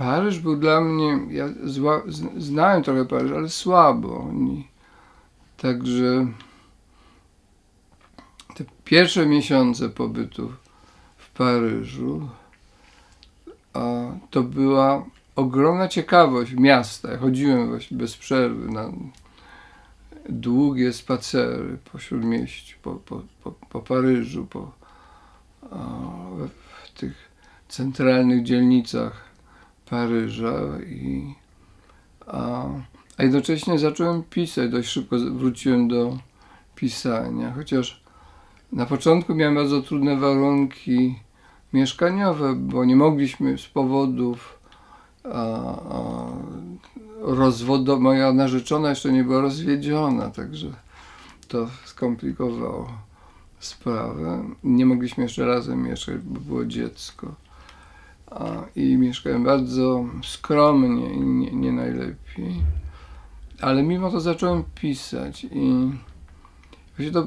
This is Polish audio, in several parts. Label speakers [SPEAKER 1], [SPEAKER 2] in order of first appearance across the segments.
[SPEAKER 1] Paryż był dla mnie, ja znałem trochę Paryż, ale słabo. Także te pierwsze miesiące pobytu w Paryżu to była ogromna ciekawość miasta. Chodziłem właśnie bez przerwy na długie spacery po śródmieściu, po Paryżu, w tych centralnych dzielnicach Paryża a jednocześnie zacząłem pisać. Dość szybko wróciłem do pisania, chociaż na początku miałem bardzo trudne warunki mieszkaniowe, bo nie mogliśmy z powodów rozwodu. Moja narzeczona jeszcze nie była rozwiedziona, także to skomplikowało sprawę. Nie mogliśmy jeszcze razem mieszkać, bo było dziecko. I mieszkałem bardzo skromnie i nie najlepiej. Ale mimo to zacząłem pisać i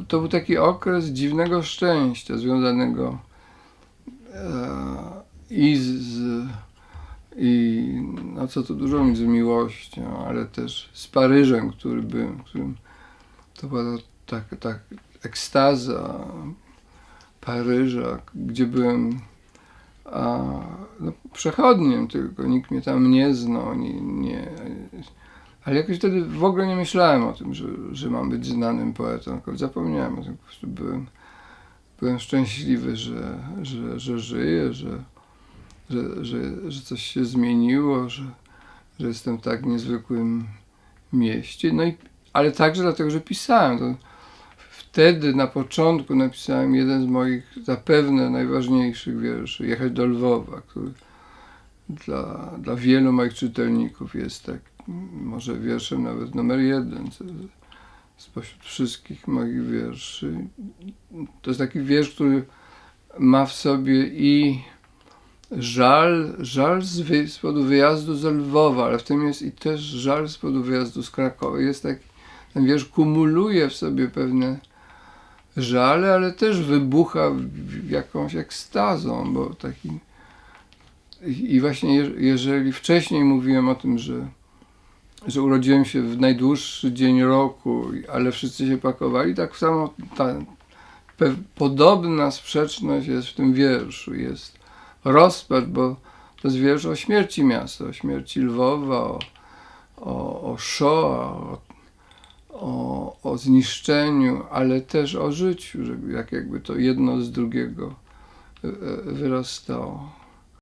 [SPEAKER 1] to był taki okres dziwnego szczęścia związanego no co tu dużo mówić, z miłością, ale też z Paryżem, którym to była tak ekstaza Paryża, gdzie byłem przechodniem tylko, nikt mnie tam nie znał, ale jakoś wtedy w ogóle nie myślałem o tym, że mam być znanym poetą, tylko zapomniałem o tym, po prostu byłem szczęśliwy, że żyję, że coś się zmieniło, że jestem w tak niezwykłym mieście, ale także dlatego, że pisałem. Wtedy na początku napisałem jeden z moich zapewne najważniejszych wierszy, Jechać do Lwowa, który dla wielu moich czytelników jest tak może wierszem nawet numer 1 spośród wszystkich moich wierszy. To jest taki wiersz, który ma w sobie i żal z powodu wyjazdu z Lwowa, ale w tym jest i też żal z powodu wyjazdu z Krakowa. Ten wiersz kumuluje w sobie pewne żale, ale też wybucha jakąś ekstazą, bo i właśnie jeżeli wcześniej mówiłem o tym, że urodziłem się w najdłuższy dzień roku, ale wszyscy się pakowali, tak samo podobna sprzeczność jest w tym wierszu. Jest rozpacz, bo to jest wiersz o śmierci miasta, o śmierci Lwowa, o Shoah, o zniszczeniu, ale też o życiu, jakby to jedno z drugiego wyrastało.